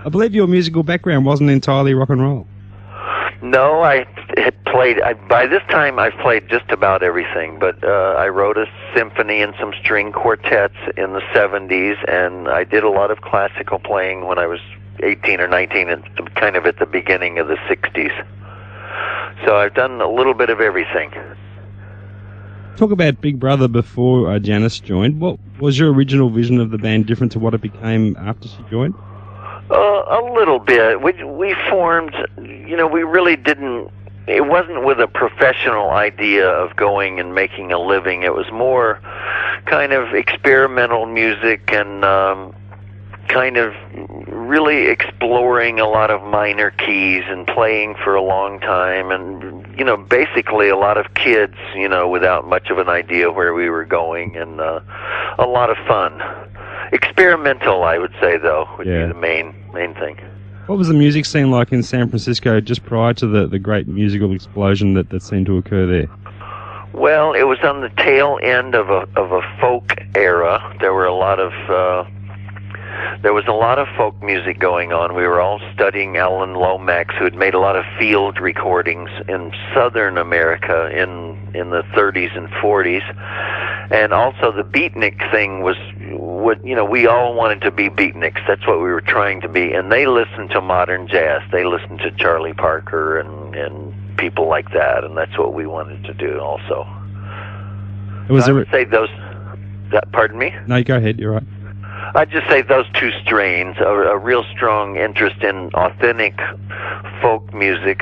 I believe your musical background wasn't entirely rock and roll. No, I had played, by this time I've played just about everything, but I wrote a symphony and some string quartets in the 70s, and I did a lot of classical playing when I was 18 or 19, and kind of at the beginning of the 60s. So I've done a little bit of everything. Talk about Big Brother before Janice joined. What was your original vision of the band different to what it became after she joined? A little bit. We formed, we really didn't, it wasn't with a professional idea of going and making a living. It was more kind of experimental music and kind of really exploring a lot of minor keys and playing for a long time, and basically a lot of kids, without much of an idea where we were going, and a lot of fun. Experimental, I would say, though, would be the main thing. What was the music scene like in San Francisco just prior to the great musical explosion that seemed to occur there? Well, it was on the tail end of a folk era. There were a lot of there was a lot of folk music going on. We were all studying Alan Lomax, who had made a lot of field recordings in Southern America in the 30s and 40s. And also the beatnik thing was, we all wanted to be beatniks. That's what we were trying to be. And they listened to modern jazz. They listened to Charlie Parker and people like that. And that's what we wanted to do also. I would say those... Pardon me? No, go ahead. You're right. I'd just say those two strains, a real strong interest in authentic folk music,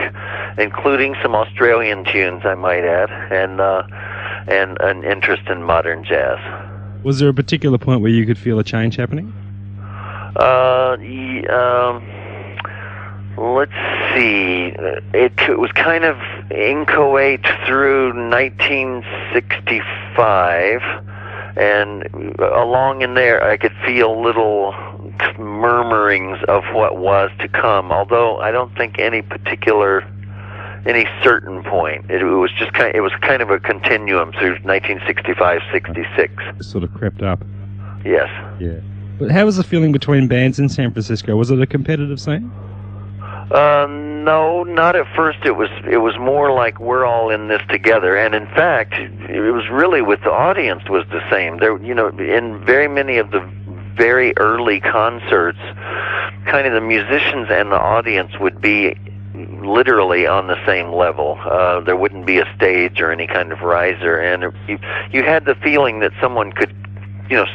including some Australian tunes, I might add, and an interest in modern jazz. Was there a particular point where you could feel a change happening? Let's see. It was kind of inchoate through 1965. And along in there, I could feel little murmurings of what was to come. Although I don't think any certain point. It was just kind of a continuum through 1965, 66. Sort of crept up. Yes. Yeah. But how was the feeling between bands in San Francisco? Was it a competitive scene? No, not at first. It was more like we're all in this together, and in fact, it was really with the audience was the same. There, in very many of the very early concerts, kind of the musicians and the audience would be literally on the same level. There wouldn't be a stage or any kind of riser, and you had the feeling that someone could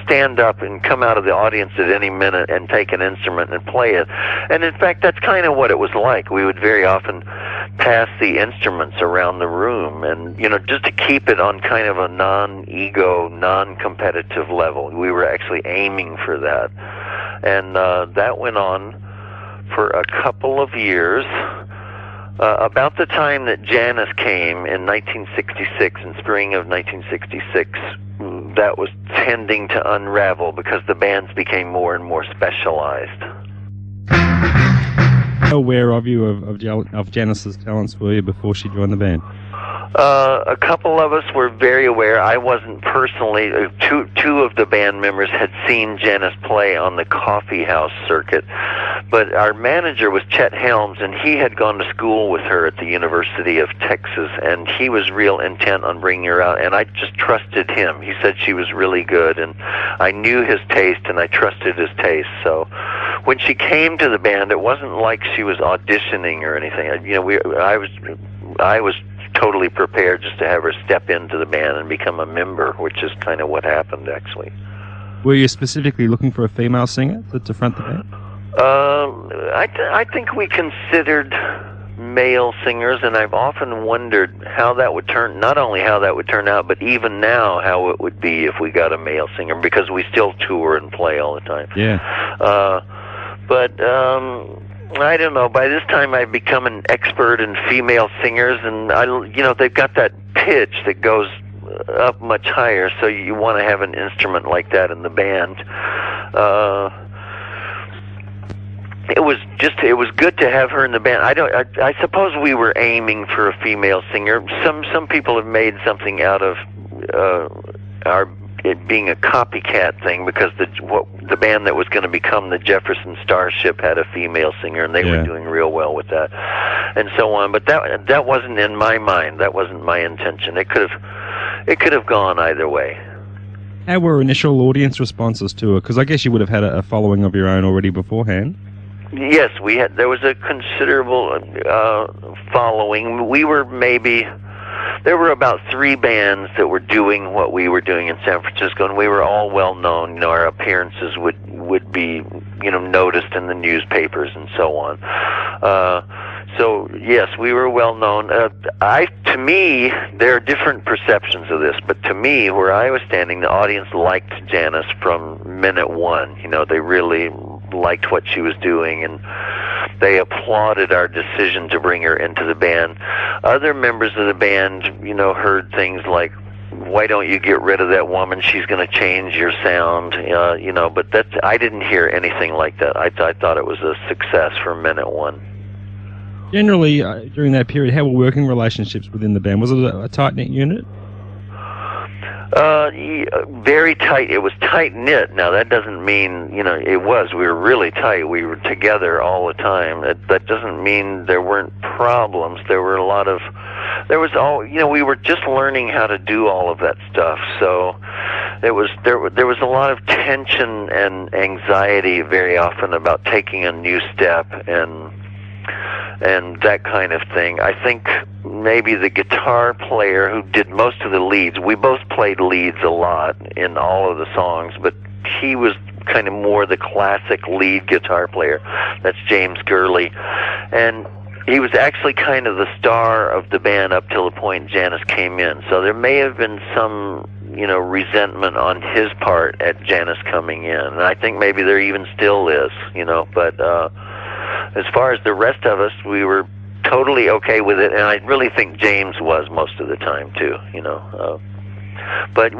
stand up and come out of the audience at any minute and take an instrument and play it. And in fact, that's kind of what it was like. We would very often pass the instruments around the room and, just to keep it on kind of a non-ego, non-competitive level. We were actually aiming for that. And that went on for a couple of years. About the time that Janice came in 1966, in spring of 1966, that was tending to unravel because the bands became more and more specialized. How aware of you of Janice's talents were you before she joined the band? A couple of us were very aware. I wasn't personally. Two of the band members had seen Janice play on the coffee house circuit, but our manager was Chet Helms, and he had gone to school with her at the University of Texas, and he was real intent on bringing her out, and I just trusted him. He said she was really good, and I knew his taste, and I trusted his taste. So when she came to the band, it wasn't like she was auditioning or anything. I was totally prepared just to have her step into the band and become a member, which is kind of what happened, actually. Were you specifically looking for a female singer to front the band? I think we considered male singers, and I've often wondered how that would turn, not only how that would turn out, but even now how it would be if we got a male singer, because we still tour and play all the time. Yeah. I don't know. By this time, I've become an expert in female singers, and they've got that pitch that goes up much higher. So you want to have an instrument like that in the band. It was good to have her in the band. I suppose we were aiming for a female singer. Some people have made something out of our it being a copycat thing, because the band that was going to become the Jefferson Starship had a female singer, and they were doing real well with that, and so on. But that wasn't in my mind. That wasn't my intention. It could have gone either way. How were initial audience responses to it? Because I guess you would have had a following of your own already beforehand. Yes, we had. There was a considerable following. There were about 3 bands that were doing what we were doing in San Francisco, and we were all well known. You know, our appearances would be, you know, noticed in the newspapers and so on. So yes, we were well known. To me, there are different perceptions of this, but to me, where I was standing, the audience liked Janice from minute one. You know, they really liked what she was doing, and they applauded our decision to bring her into the band. Other members of the band, you know, heard things like, "Why don't you get rid of that woman? She's going to change your sound." You know, but I didn't hear anything like that. I thought it was a success from minute one. Generally, during that period, how were working relationships within the band? Was it a tight-knit unit? Very tight. It was tight-knit. Now, that doesn't mean, you know, it was. We were really tight. We were together all the time. That doesn't mean there weren't problems. There were you know, we were just learning how to do all of that stuff. So there was a lot of tension and anxiety very often about taking a new step and that kind of thing. I think maybe the guitar player who did most of the leads, we both played leads a lot in all of the songs, but he was kind of more the classic lead guitar player. That's James Gurley. And he was actually kind of the star of the band up till the point Janice came in. So there may have been some, you know, resentment on his part at Janice coming in. And I think maybe there even still is, you know, but as far as the rest of us, we were totally okay with it, and I really think James was most of the time too, you know. But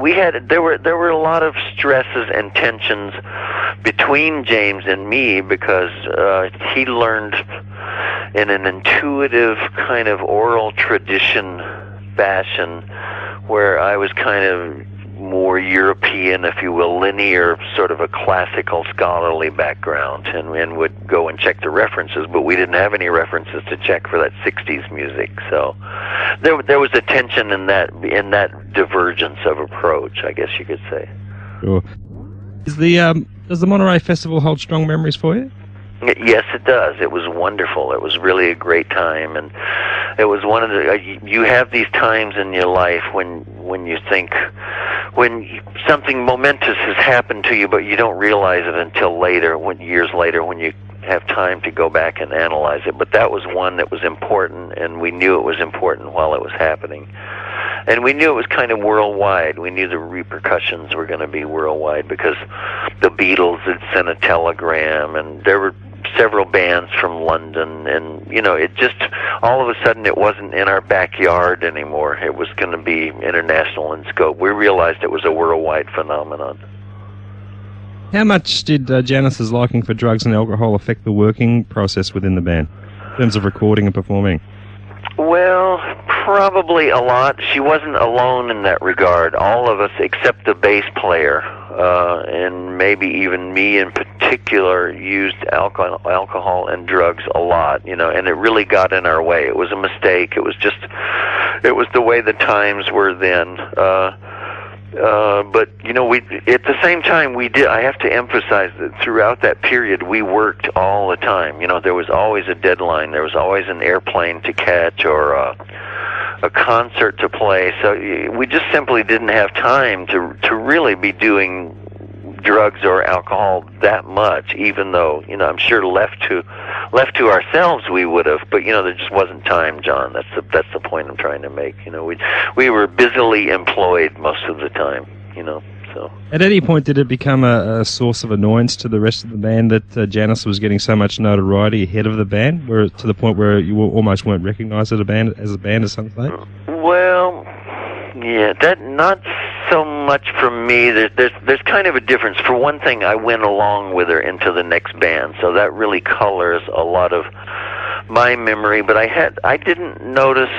there were a lot of stresses and tensions between James and me, because he learned in an intuitive kind of oral tradition fashion, where I was kind of more European, if you will, linear, sort of a classical scholarly background, and would go and check the references, but we didn't have any references to check for that 60s music. So there was a tension in that divergence of approach, I guess you could say. Sure. Does the Monterey Festival hold strong memories for you? Yes, it does. It was wonderful. It was really a great time, and it was one of the. You have these times in your life when you think, when something momentous has happened to you, but you don't realize it until later, years later, when you have time to go back and analyze it. But that was one that was important, and we knew it was important while it was happening. And we knew it was kind of worldwide. We knew the repercussions were going to be worldwide, because the Beatles had sent a telegram, and there were several bands from London, and, you know, it just, all of a sudden it wasn't in our backyard anymore. It was going to be international in scope. We realized it was a worldwide phenomenon. How much did Janice's liking for drugs and alcohol affect the working process within the band, in terms of recording and performing? Well, probably a lot. She wasn't alone in that regard. All of us, except the bass player, and maybe even me in particular, used alcohol and drugs a lot, you know, and it really got in our way. It was a mistake. It was the way the times were then. But, you know, at the same time, I have to emphasize that throughout that period, we worked all the time. You know, there was always a deadline. There was always an airplane to catch, or a concert to play. So we just simply didn't have time to really be doing drugs or alcohol that much, even though, you know, I'm sure left to ourselves we would have, but, you know, there just wasn't time, John. That's the point I'm trying to make. You know, we were busily employed most of the time, you know. So at any point, did it become a source of annoyance to the rest of the band that Janice was getting so much notoriety ahead of the band, where to the point where you almost weren't recognized as a band at some stage? Well, yeah, that not so much from me. There's kind of a difference. For one thing, I went along with her into the next band, so that really colors a lot of my memory. But I didn't notice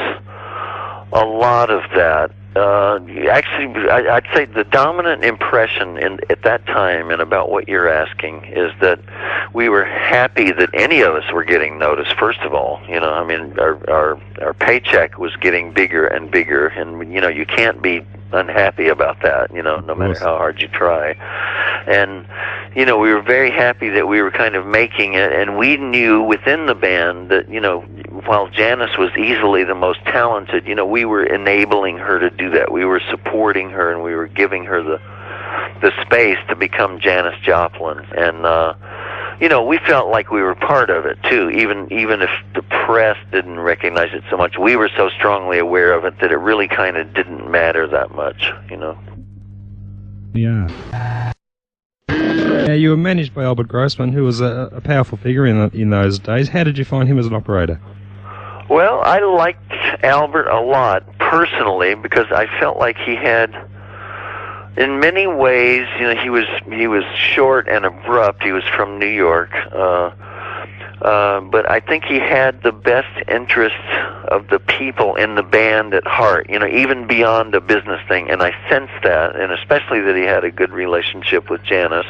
a lot of that Actually, I'd say the dominant impression at that time, and about what you're asking, is that we were happy that any of us were getting noticed. First of all, I mean, our paycheck was getting bigger and bigger, and you can't be unhappy about that, no matter how hard you try. And we were very happy that we were kind of making it, and we knew within the band that while Janice was easily the most talented, we were enabling her to do that. We were supporting her, and we were giving her the space to become Janice Joplin. And we felt like we were part of it too, even if the press didn't recognize it so much. We were so strongly aware of it that it really kind of didn't matter that much. Yeah. You were managed by Albert Grossman, who was a powerful figure in those days. How did you find him as an operator? Well, I liked Albert a lot personally, because I felt like he had, in many ways, he was short and abrupt. He was from New York, but I think he had the best interests of the people in the band at heart, even beyond a business thing. And I sensed that, and especially that he had a good relationship with Janice.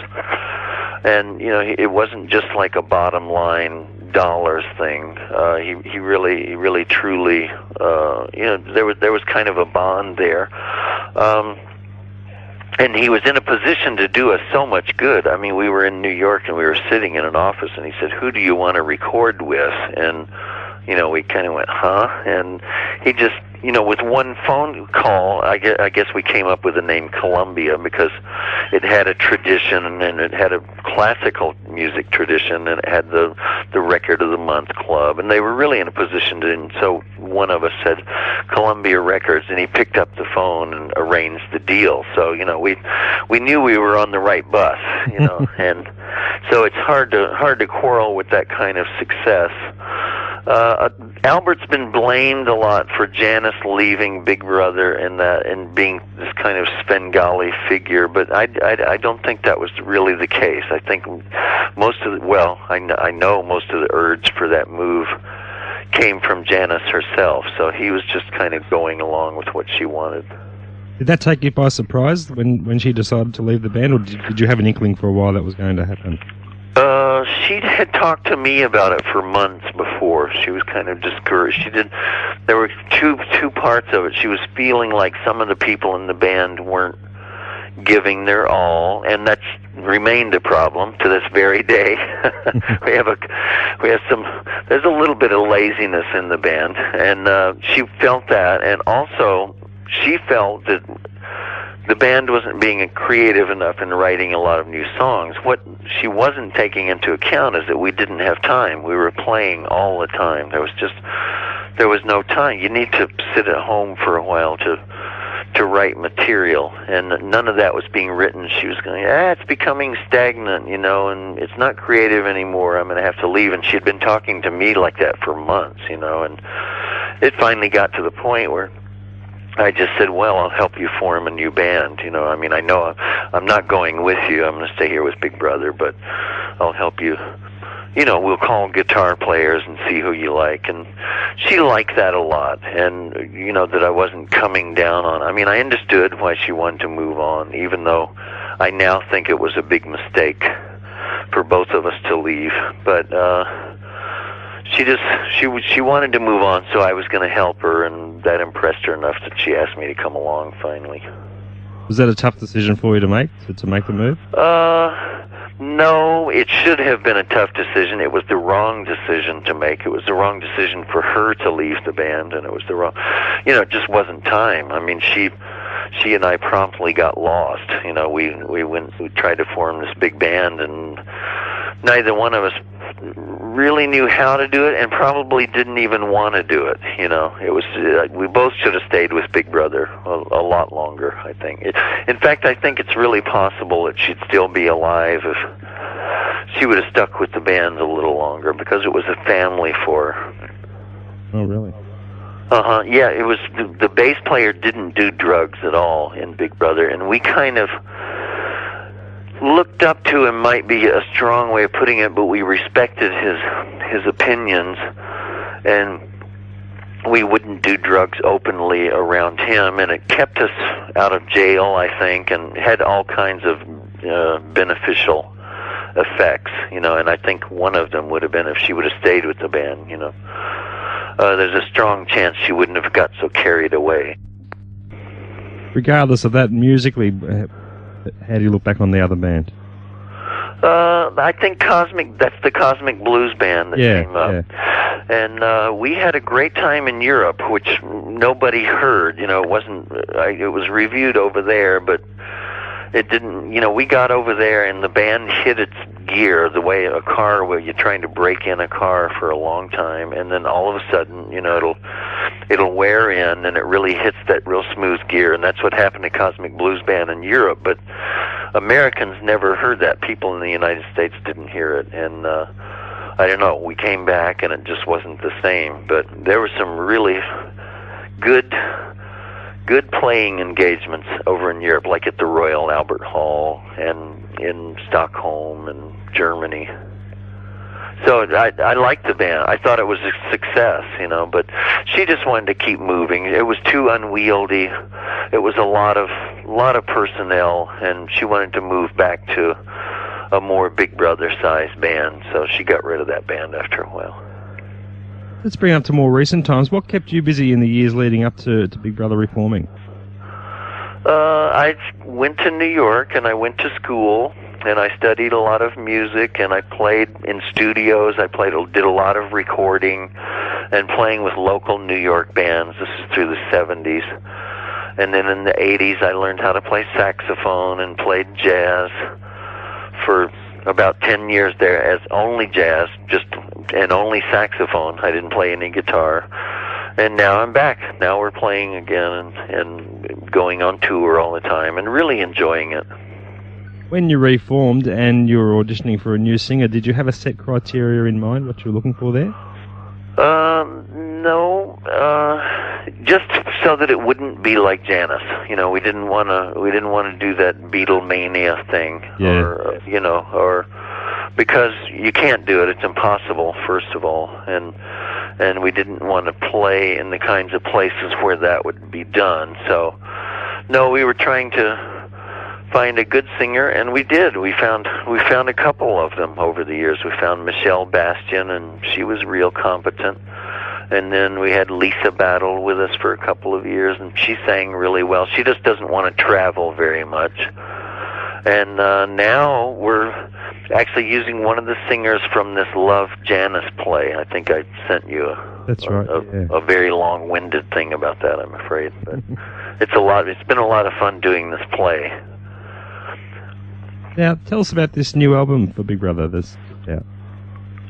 And it wasn't just like a bottom line dollars thing. He really truly, there was kind of a bond there. And he was in a position to do us so much good. I mean, we were in New York, and we were sitting in an office, and he said, "Who do you want to record with?" And we kind of went, "Huh?" And he just, with one phone call, I guess we came up with the name Columbia, because it had a tradition, and it had a classical music tradition, and it had the Record of the Month Club, and they were really in a position to. And so one of us said Columbia Records, and he picked up the phone and arranged the deal. So we knew we were on the right bus, and so it's hard to quarrel with that kind of success. Albert's been blamed a lot for Janice leaving Big Brother and being this kind of Svengali figure, but I don't think that was really the case. I think I know most of the urge for that move came from Janice herself, so he was just kind of going along with what she wanted. Did that take you by surprise when she decided to leave the band, or did you have an inkling for a while that was going to happen? She had talked to me about it for months before. She was kind of discouraged. There were two parts of it. She was feeling like some of the people in the band weren't giving their all, and that's remained a problem to this very day. There's a little bit of laziness in the band, and she felt that, and also she felt that the band wasn't being creative enough in writing a lot of new songs. What she wasn't taking into account is that we didn't have time. We were playing all the time. There was no time. You need to sit at home for a while to write material, and none of that was being written. She was going, it's becoming stagnant, and it's not creative anymore. I'm going to have to leave. And she had been talking to me like that for months, and it finally got to the point where I just said, well, I'll help you form a new band. I mean, I know I'm not going with you. I'm going to stay here with Big Brother, but I'll help you. We'll call guitar players and see who you like. And she liked that a lot. And, that I wasn't coming down on. I mean, I understood why she wanted to move on, even though I now think it was a big mistake for both of us to leave. But, she wanted to move on, so I was going to help her, and that impressed her enough that she asked me to come along finally. Was that a tough decision for you to make the move? No, it should have been a tough decision. It was the wrong decision to make. It was the wrong decision for her to leave the band, and it was the wrong. It just wasn't time. I mean, she and I promptly got lost. We tried to form this big band, and neither one of us really knew how to do it, and probably didn't even want to do it. It was we both should have stayed with Big Brother a lot longer, I think. In fact, I think it's really possible that she'd still be alive if she would have stuck with the band a little longer, because it was a family for her. Oh, really? Yeah, it was. The bass player didn't do drugs at all in Big Brother, and we kind of looked up to him, might be a strong way of putting it, but we respected his opinions, and we wouldn't do drugs openly around him, and it kept us out of jail, I think, and had all kinds of beneficial effects, and I think one of them would have been if she would have stayed with the band, there's a strong chance she wouldn't have got so carried away. Regardless of that, musically, how do you look back on the other band? I think that's the Kozmic Blues Band that came up. Yeah. And we had a great time in Europe, which nobody heard. It wasn't, it was reviewed over there, but it didn't, we got over there and the band hit its gear the way a car, where you're trying to break in a car for a long time, and then all of a sudden, it'll wear in, and it really hits that real smooth gear, and that's what happened to Kozmic Blues Band in Europe. But Americans never heard that. People in the United States didn't hear it, and I don't know, we came back and it just wasn't the same. But there were some really good playing engagements over in Europe, like at the Royal Albert Hall and in Stockholm and Germany. So I liked the band. I thought it was a success, but she just wanted to keep moving. It was too unwieldy. It was a lot of personnel, and she wanted to move back to a more Big Brother-sized band, so she got rid of that band after a while. Let's bring up to more recent times. What kept you busy in the years leading up to Big Brother reforming? I went to New York, and I went to school, and I studied a lot of music, and I played in studios. I did a lot of recording and playing with local New York bands. This is through the 70s. And then in the 80s, I learned how to play saxophone and played jazz for about 10 years there as only jazz, and only saxophone. I didn't play any guitar. And now I'm back. Now we're playing again and going on tour all the time and really enjoying it. When you reformed and you were auditioning for a new singer, did you have a set criteria in mind, what you were looking for there? No, just so that it wouldn't be like Janice. We didn't want to do that Beatlemania thing, or because you can't do it. It's impossible, first of all, and we didn't want to play in the kinds of places where that would be done. So, no, we were trying to find a good singer, and we did. We found a couple of them over the years. We found Michelle Bastian, and she was real competent. And then we had Lisa Battle with us for a couple of years, and she sang really well. She just doesn't want to travel very much. And now we're actually using one of the singers from this Love Janice play. I think I sent you a very long-winded thing about that, I'm afraid. But it's been a lot of fun doing this play. Now, tell us about this new album for Big Brother. There's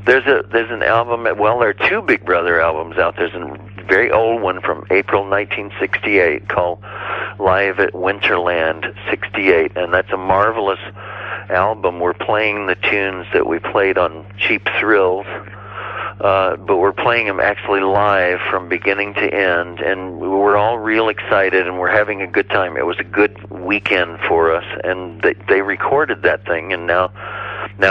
an album. Well, there are two Big Brother albums out. There's a very old one from April 1968 called Live at Winterland 68, and that's a marvelous album. We're playing the tunes that we played on Cheap Thrills, but we're playing them actually live from beginning to end, and we're all real excited, and we're having a good time. It was a good weekend for us, and they recorded that thing, and now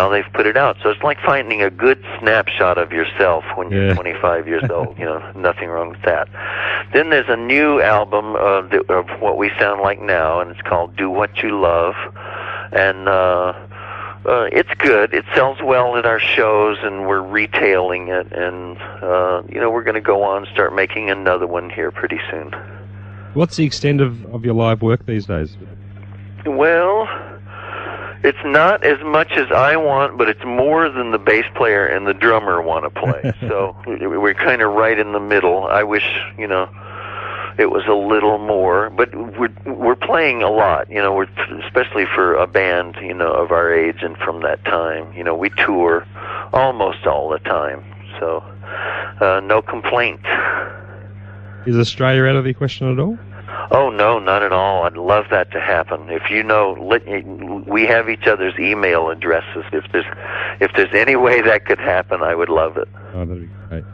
they've put it out. So it's like finding a good snapshot of yourself when you're 25 years old. Nothing wrong with that. Then there's a new album of what we sound like now, and it's called Do What You Love, and it's good. It sells well at our shows, and we're retailing it, and we're going to go on and start making another one here pretty soon. What's the extent of your live work these days? Well, it's not as much as I want, but it's more than the bass player and the drummer want to play. So we're kind of right in the middle. I wish, it was a little more, but we're playing a lot, we're especially for a band, of our age and from that time. We tour almost all the time. So no complaint. Is Australia out of the question at all? Oh, no, not at all. I'd love that to happen. If we have each other's email addresses. If there's any way that could happen, I would love it. Oh, that'd be great.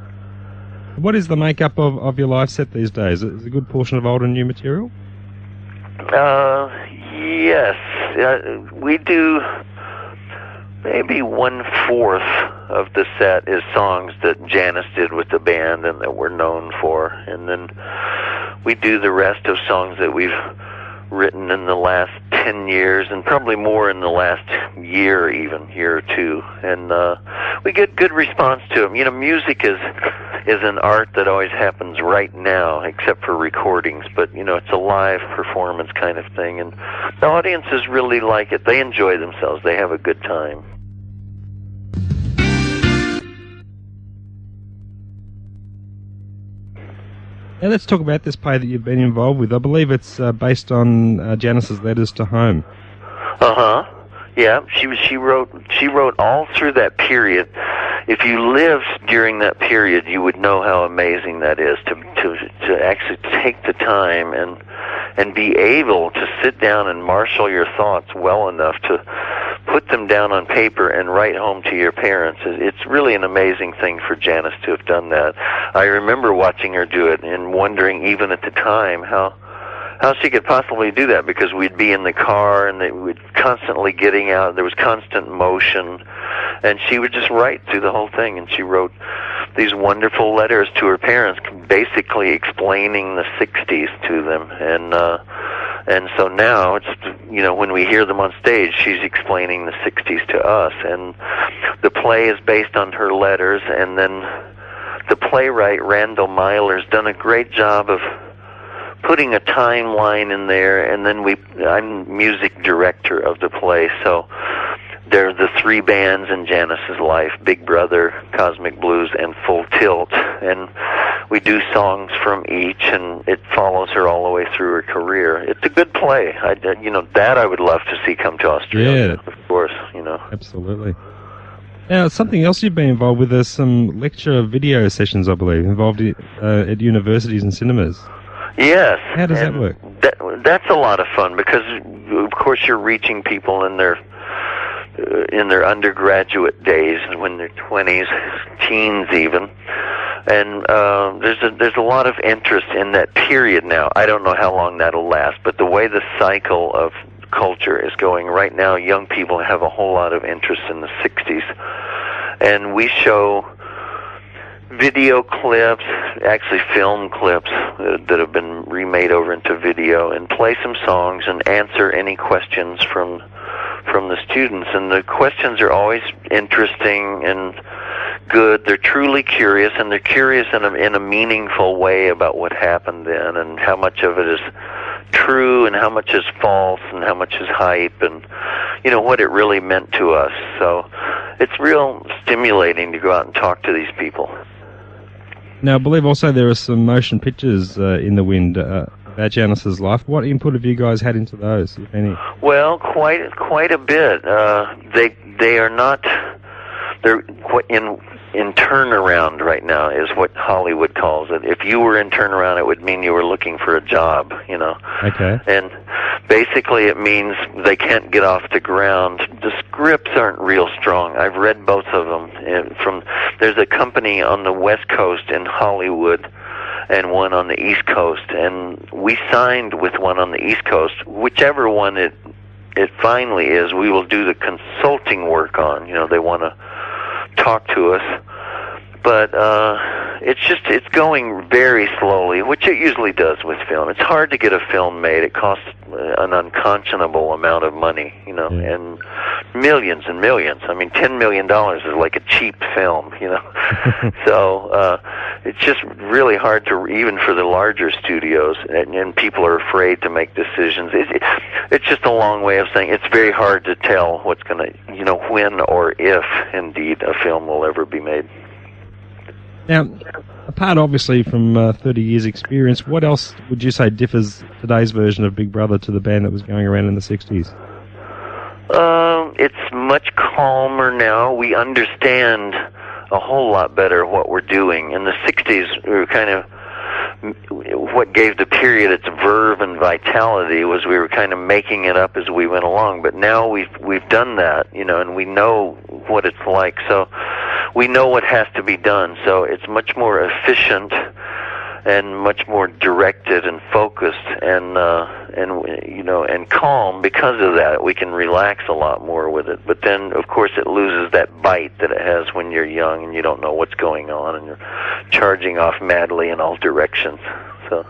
What is the makeup of your live set these days? Is it a good portion of old and new material? Yes. We do maybe 1/4 of the set is songs that Janice did with the band and that we're known for, and then we do the rest of songs that we've written in the last 10 years, and probably more in the last year or two, and we get good response to them. You know, music is an art that always happens right now, except for recordings, but you know, it's a live performance kind of thing, and the audiences really like it. They enjoy themselves. They have a good time. Now let's talk about this play that you've been involved with. I believe it's based on Janice's letters to home. Yeah, she wrote all through that period. If you lived during that period, you would know how amazing that is to actually take the time and be able to sit down and marshal your thoughts well enough to put them down on paper and write home to your parents. It's really an amazing thing for Janice to have done that. I remember watching her do it and wondering even at the time how she could possibly do that, because we'd be in the car and we'd constantly getting out. There was constant motion, and she would just write through the whole thing. And she wrote these wonderful letters to her parents, basically explaining the '60s to them. And so now it's, you know, when we hear them on stage, she's explaining the '60s to us. And the play is based on her letters, and then the playwright Randall Myler's done a great job of putting a timeline in there, and then I'm music director of the play, so there are the three bands in Janice's life: Big Brother, Kozmic Blues, and Full Tilt, and we do songs from each, and it follows her all the way through her career. It's a good play. That I would love to see come to Australia, of course, you know. Absolutely. Now, something else you've been involved with is some lecture video sessions, I believe, involved at universities and cinemas. Yes. How does that work? That's a lot of fun, because of course you're reaching people in their undergraduate days, when they're 20s, teens even, and there's a lot of interest in that period now. I don't know how long that'll last, but the way the cycle of culture is going right now, young people have a whole lot of interest in the '60s, and we show video clips, actually film clips that have been remade over into video, and play some songs and answer any questions from the students. And the questions are always interesting and good. They're truly curious, and they're curious in a meaningful way about what happened then, and how much of it is true and how much is false and how much is hype, and you know what it really meant to us. So it's real stimulating to go out and talk to these people. Now, I believe also there are some motion pictures in the wind about Janice's life. What input have you guys had into those, if any? Well, quite a bit. They are not. They're in turnaround right now, is what Hollywood calls it. If you were in turnaround, it would mean you were looking for a job, you know. Okay. And basically it means they can't get off the ground. The scripts aren't real strong. I've read both of them. There's a company on the West Coast in Hollywood and one on the East Coast, and we signed with one on the East Coast. Whichever one it finally is, we will do the consulting work on. You know, they want to talk to us, but it's going very slowly, which it usually does with film. It's hard to get a film made. It costs an unconscionable amount of money, you know, and millions and millions. I mean, $10 million is like a cheap film, you know. So it's just really hard to, even for the larger studios, and people are afraid to make decisions. It's just a long way of saying it's very hard to tell what's going to, you know, when or if indeed a film will ever be made. Now, apart obviously from 30 years experience, what else would you say differs today's version of Big Brother to the band that was going around in the 60s? It's much calmer now. We understand a whole lot better what we're doing. In the 60s, we were kind of, what gave the period its verve and vitality was we were kind of making it up as we went along. But now we've done that, you know, and we know what it's like. So we know what has to be done. So it's much more efficient and much more directed and focused and calm. Because of that, we can relax a lot more with it. But then, of course, it loses that bite that it has when you're young and you don't know what's going on and you're charging off madly in all directions. So.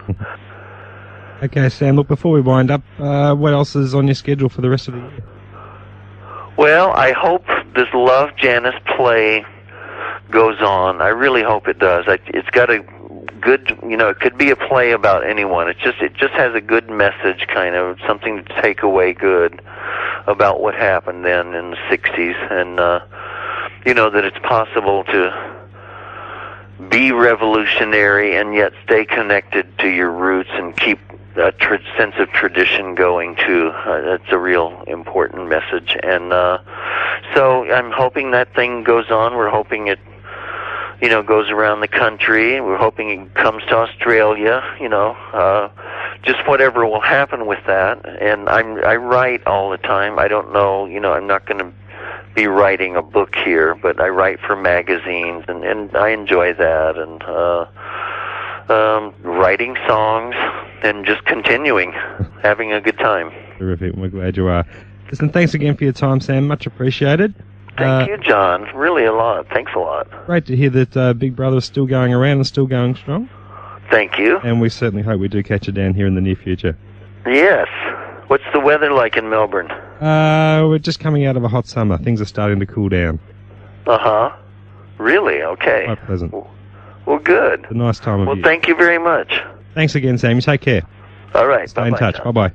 Okay, Sam, look, before we wind up, what else is on your schedule for the rest of the year? Well, I hope this Love Janis play goes on. I really hope it does. It's got a good, it could be a play about anyone. It just has a good message, kind of something to take away good about what happened then in the 60s, and that it's possible to be revolutionary and yet stay connected to your roots and keep a sense of tradition going too. That's a real important message, and so I'm hoping that thing goes on. We're hoping it goes around the country. We're hoping it comes to Australia, just whatever will happen with that. And I write all the time. I don't know, I'm not going to be writing a book here, but I write for magazines, and I enjoy that, and writing songs, and just continuing, having a good time. Terrific. We're glad you are. Listen, thanks again for your time, Sam. Much appreciated. Thank you, John. Really a lot. Thanks a lot. Great to hear that Big Brother is still going around and still going strong. Thank you. And we certainly hope we do catch you down here in the near future. Yes. What's the weather like in Melbourne? We're just coming out of a hot summer. Things are starting to cool down. Uh-huh. Really? Okay. Quite pleasant. Well, good. It's a nice time of year. Well, thank you very much. Thanks again, Sam. You take care. All right. Stay in touch. Bye-bye.